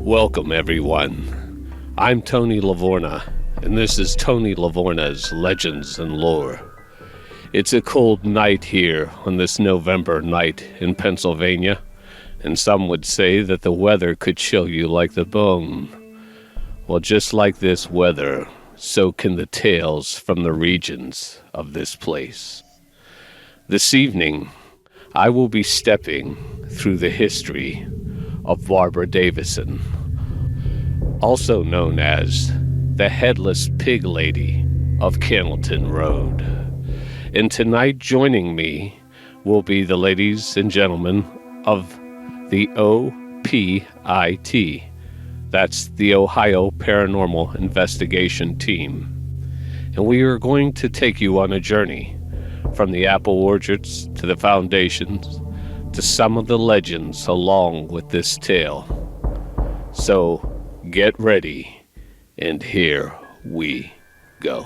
Welcome, everyone. I'm Tony Lavorgne, and this is Tony Lavorgne's Legends and Lore. It's a cold night here on this November night in Pennsylvania, and some would say that the weather could chill you like the bone. Well, just like this weather, so can the tales from the regions of this place. This evening, I will be stepping through the history of Barbara Davidson, also known as the Headless Pig Lady of Cannelton Road. And tonight joining me will be the ladies and gentlemen of the OPIT. That's the Ohio Paranormal Investigation Team. And we are going to take you on a journey from the apple orchards to the foundations to some of the legends along with this tale. So get ready, and here we go.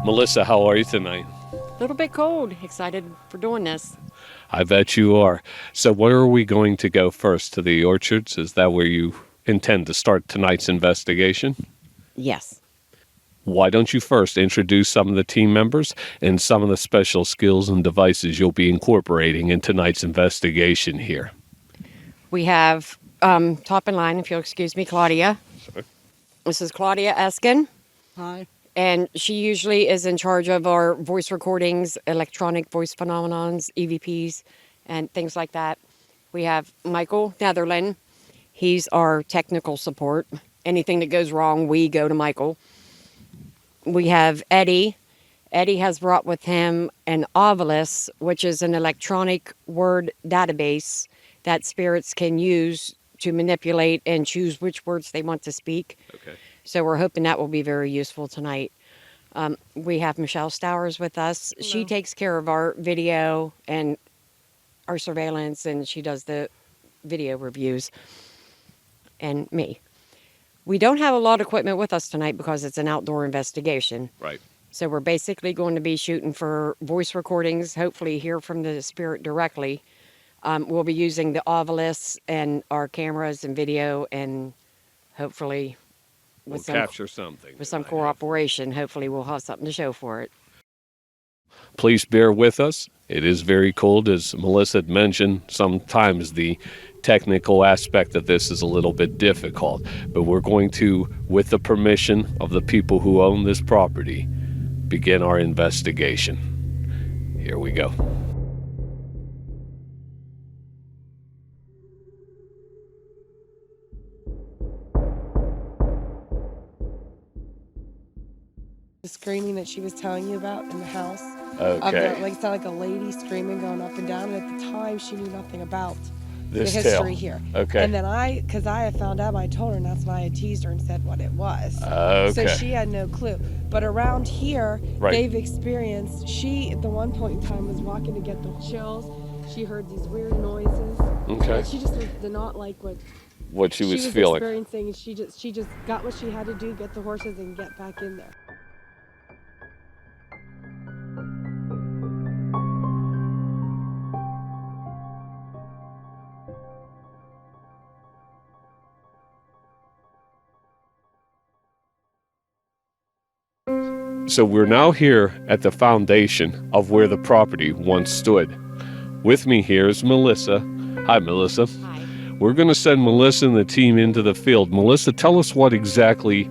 Melissa, how are you tonight? A little bit cold. Excited for doing this. I bet you are. So where are we going to go first? To the orchards? Is that where you intend to start tonight's investigation? Yes. Why don't you first introduce some of the team members and some of the special skills and devices you'll be incorporating in tonight's investigation here? We have top in line, if you'll excuse me, Claudia. Sorry. This is Claudia Eskin. Hi. And she usually is in charge of our voice recordings, electronic voice phenomenons, EVPs, and things like that. We have Michael Netherland. He's our technical support. Anything that goes wrong, we go to Michael. We have Eddie. Eddie has brought with him an Ovilus, which is an electronic word database that spirits can use to manipulate and choose which words they want to speak. Okay. So we're hoping that will be very useful tonight. We have Michelle Stowers with us. Hello. She takes care of our video and our surveillance, and she does the video reviews. And me. We don't have a lot of equipment with us tonight because it's an outdoor investigation. Right. So we're basically going to be shooting for voice recordings, hopefully hear from the spirit directly. We'll be using the Ovilus and our cameras and video, and hopefully We'll capture something. with some cooperation, hopefully we'll have something to show for it. Please bear with us. It is very cold, as Melissa had mentioned. Sometimes the technical aspect of this is a little bit difficult, but we're going to, with the permission of the people who own this property, begin our investigation. Here we go. The screaming that she was telling you about in the house. Okay. It sounded like a lady screaming, going up and down. And at the time, she knew nothing about This the tale. history here. Okay. And then because I had found out, I told her, and that's when I had teased her and said what it was. Okay. So she had no clue. But around here, Right. they've experienced, she at the one point in time was walking to get the chills. She heard these weird noises. Okay. And she just did not like What she was she was feeling. experiencing, and she just got what she had to do, get the horses and get back in there. So we're now here at the foundation of where the property once stood. With me here is Melissa. Hi, Melissa. Hi. We're going to send Melissa and the team into the field. Melissa, tell us what exactly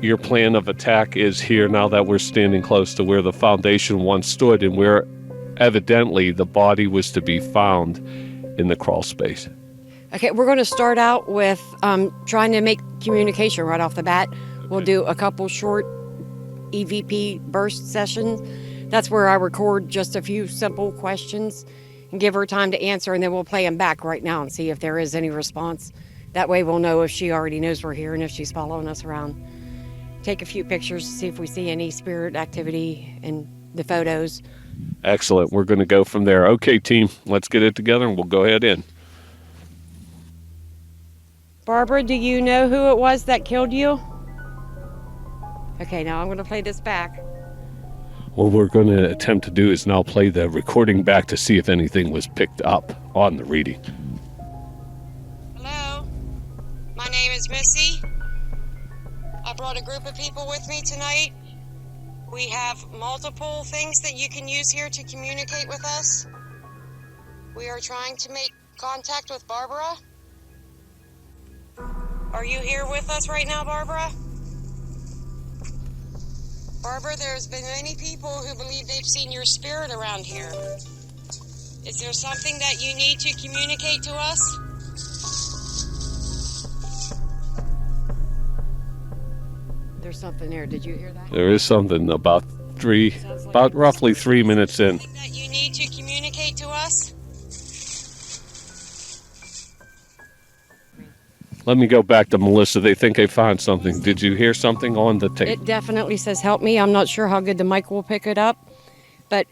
your plan of attack is here now that we're standing close to where the foundation once stood and where evidently the body was to be found in the crawl space. Okay, we're going to start out with trying to make communication right off the bat. We'll do a couple short EVP burst sessions. That's where I record just a few simple questions and give her time to answer, and then we'll play them back right now and see if there is any response. That way we'll know if she already knows we're here and if she's following us around. Take a few pictures to see if we see any spirit activity in the photos. Excellent. We're going to go from there. Okay, team, let's get it together and we'll go ahead in. Barbara, do you know who it was that killed you? Okay, now I'm going to play this back. What we're going to attempt to do is now play the recording back to see if anything was picked up on the reading. Hello, my name is Missy. I brought a group of people with me tonight. We have multiple things that you can use here to communicate with us. We are trying to make contact with Barbara. Are you here with us right now, Barbara? Barbara, there's been many people who believe they've seen your spirit around here. Is there something that you need to communicate to us? There's something there. Did you hear that? There is something about roughly 3 minutes in. Something that you need to communicate to us? Let me go back to Melissa. They think they found something. Did you hear something on the tape? It definitely says help me. I'm not sure how good the mic will pick it up, but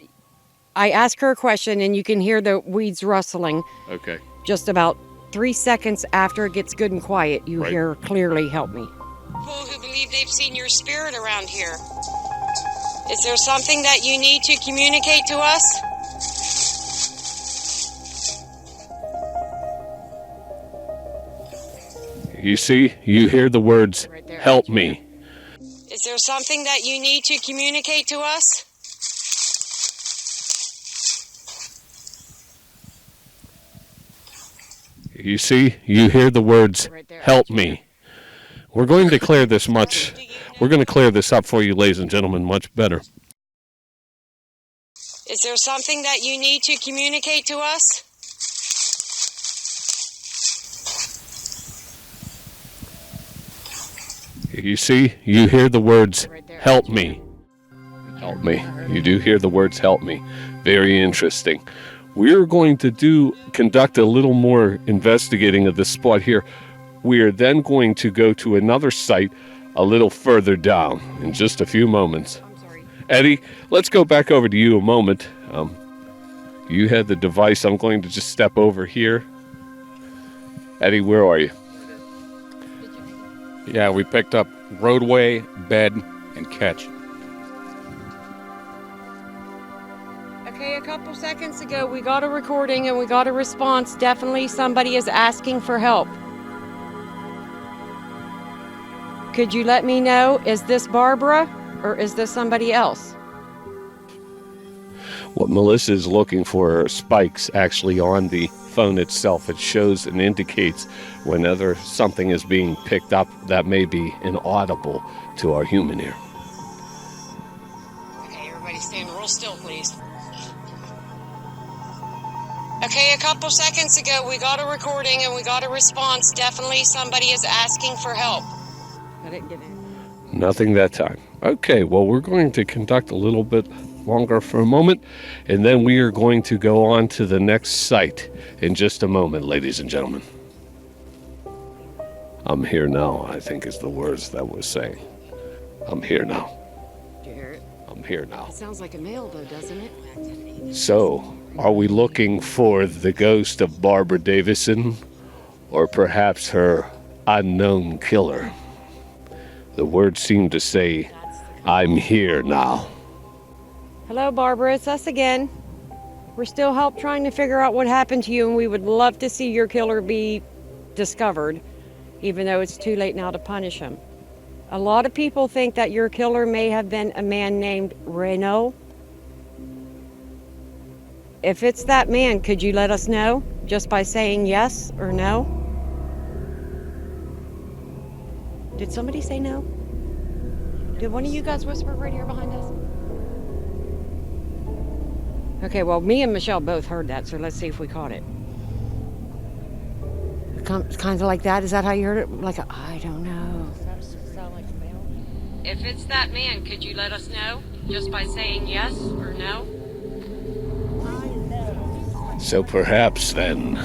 I ask her a question and you can hear the weeds rustling. Okay. Just about 3 seconds after it gets good and quiet, you hear clearly help me. People who believe they've seen your spirit around here. Is there something that you need to communicate to us? You see, you hear the words, help me. Is there something that you need to communicate to us? You see, you hear the words, help me. We're going to clear this we're going to clear this up for you, ladies and gentlemen, much better. Is there something that you need to communicate to us? You see, you hear the words, help me. Help me. You do hear the words, help me. Very interesting. We're going to conduct a little more investigating of this spot here. We are then going to go to another site a little further down in just a few moments. I'm sorry. Eddie, let's go back over to you a moment. You had the device. I'm going to just step over here. Eddie, where are you? Yeah, we picked up roadway, bed, and catch. Okay, a couple seconds ago, we got a recording and we got a response. Definitely somebody is asking for help. Could you let me know, is this Barbara or is this somebody else? What Melissa is looking for are spikes actually on the phone itself. It shows and indicates whenever something is being picked up that may be inaudible to our human ear. Okay, everybody stand real still, please. Okay, a couple seconds ago, we got a recording and we got a response. Definitely somebody is asking for help. I didn't get it. Nothing that time. Okay, well, we're going to conduct a little bit longer for a moment, and then we are going to go on to the next site in just a moment, ladies and gentlemen. I'm here now, I think is the words that we're saying. I'm here now. Did you hear it? I'm here now. It sounds like a male, though, doesn't it? So, are we looking for the ghost of Barbara Davidson, or perhaps her unknown killer? The words seem to say, I'm here now. Hello, Barbara. It's us again. We're still trying to figure out what happened to you, and we would love to see your killer be discovered, even though it's too late now to punish him. A lot of people think that your killer may have been a man named Renault. If it's that man, could you let us know just by saying yes or no? Did somebody say no? Did one of you guys whisper right here behind us? Okay, well, me and Michelle both heard that, so let's see if we caught it. Kind of like that? Is that how you heard it? Like, I don't know. Does that sound like a male? If it's that man, could you let us know just by saying yes or no? So perhaps then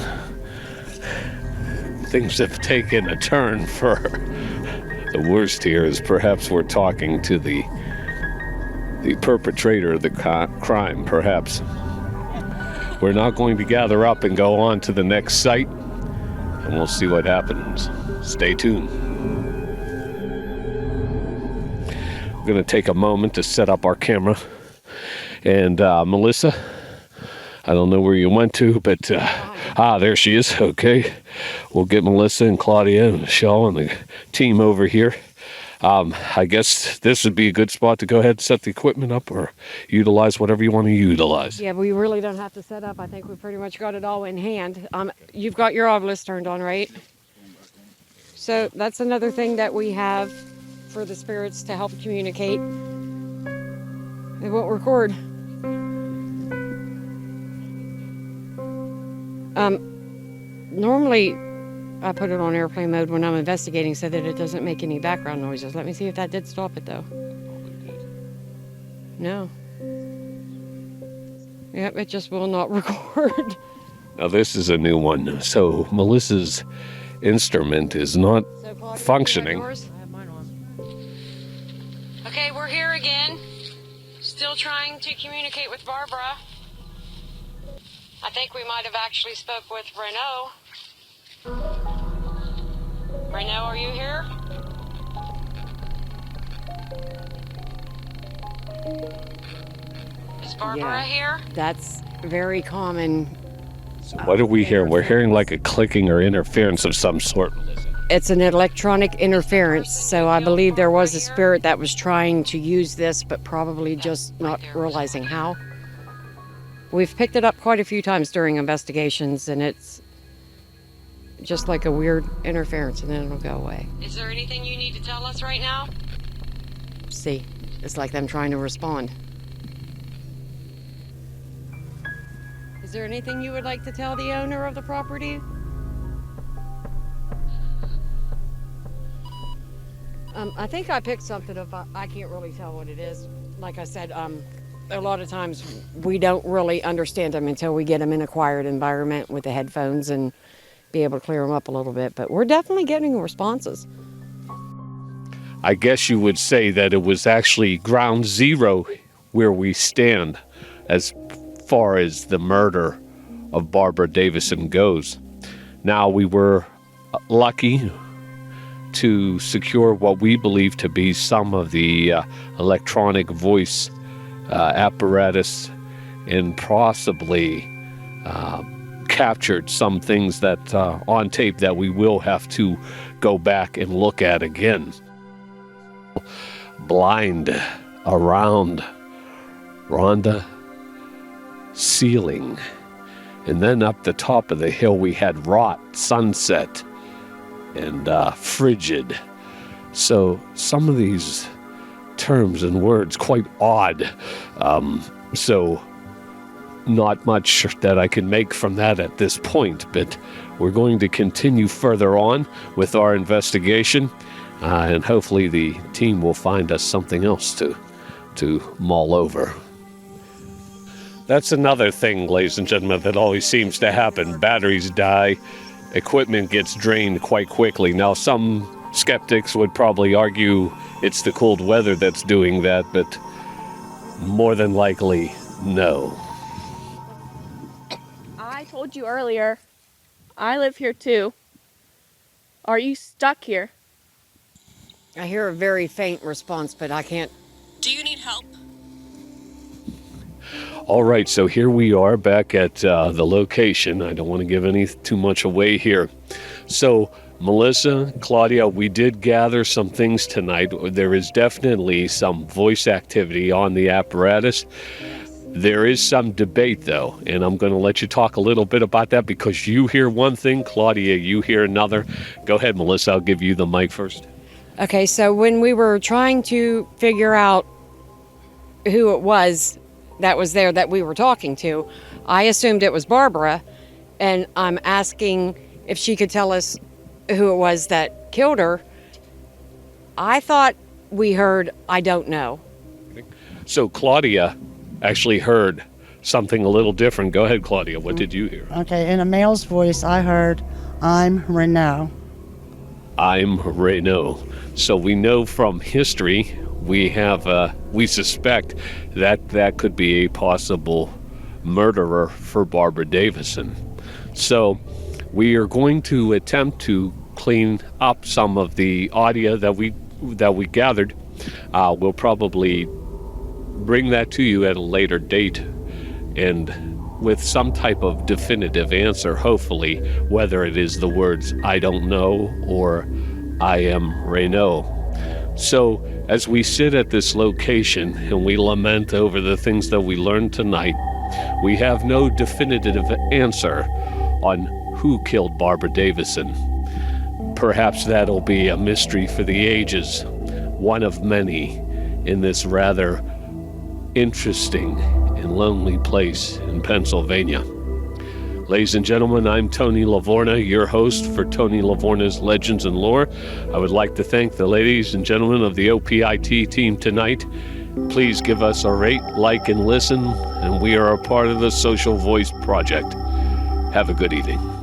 things have taken a turn for the worst here is perhaps we're talking to the perpetrator of the crime, perhaps. We're now going to gather up and go on to the next site, and we'll see what happens. Stay tuned. We're going to take a moment to set up our camera And Melissa, I don't know where you went to, but there she is. Okay, we'll get Melissa and Claudia and Michelle and the team over here. I guess this would be a good spot to go ahead and set the equipment up or utilize whatever you want to utilize. Yeah, we really don't have to set up. I think we pretty much got it all in hand. You've got your obelisk turned on, right? So that's another thing that we have for the spirits to help communicate. They won't record. Normally, I put it on airplane mode when I'm investigating so that it doesn't make any background noises. Let me see if that did stop it, though. No. Yep, it just will not record. Now, this is a new one. So, Melissa's instrument is not functioning. I have mine on. Okay, we're here again. Still trying to communicate with Barbara. I think we might have actually spoke with Renault. Renault, are you here? Is Barbara here? That's very common. So what are we hearing? We're hearing like a clicking or interference of some sort. It's an electronic interference, so I believe there was a spirit that was trying to use this, but probably just not realizing how. We've picked it up quite a few times during investigations, and it's just like a weird interference, and then it'll go away. Is there anything you need to tell us right now? See, it's like them trying to respond. Is there anything you would like to tell the owner of the property? I think I picked something up. I can't really tell what it is. Like I said, a lot of times we don't really understand them until we get them in a quiet environment with the headphones and be able to clear them up a little bit. But we're definitely getting responses. I guess you would say that it was actually ground zero where we stand as far as the murder of Barbara Davidson goes. Now, we were lucky to secure what we believe to be some of the electronic voice apparatus, and possibly captured some things that on tape that we will have to go back and look at again. Blind around Rhonda ceiling, and then up the top of the hill we had rot, sunset, and frigid. So some of these terms and words quite odd. So not much that I can make from that at this point, but we're going to continue further on with our investigation, and hopefully the team will find us something else to mull over. That's another thing, ladies and gentlemen, that always seems to happen. Batteries die, equipment gets drained quite quickly. Now, some skeptics would probably argue it's the cold weather that's doing that, but more than likely, no. I told you earlier, I live here too. Are you stuck here? I hear a very faint response, but I can't. Do you need help? All right, so here we are back at the location. I don't want to give too much away here. So, Melissa, Claudia, we did gather some things tonight. There is definitely some voice activity on the apparatus. There is some debate, though, and I'm going to let you talk a little bit about that because you hear one thing, Claudia, you hear another. Go ahead, Melissa, I'll give you the mic first. Okay, so when we were trying to figure out who it was that was there that we were talking to, I assumed it was Barbara, and I'm asking if she could tell us who it was that killed her. I thought we heard, I don't know. So Claudia actually heard something a little different. Go ahead, Claudia. What did you hear? Okay, in a male's voice, I heard, "I'm Renault." I'm Renault. So we know from history, we suspect that could be a possible murderer for Barbara Davidson. So we are going to attempt to clean up some of the audio that we gathered. We'll probably bring that to you at a later date and with some type of definitive answer, hopefully, whether it is the words "I don't know" or "I am Renault." So, as we sit at this location and we lament over the things that we learned tonight, we have no definitive answer on who killed Barbara Davidson. Perhaps that'll be a mystery for the ages, one of many in this rather interesting and lonely place in Pennsylvania. Ladies and gentlemen, I'm Tony Lavorgne, your host for Tony Lavorgne's Legends and Lore. I would like to thank the ladies and gentlemen of the OPIT team tonight. Please give us a rate, like, and listen, and we are a part of the Social Voice Project. Have a good evening.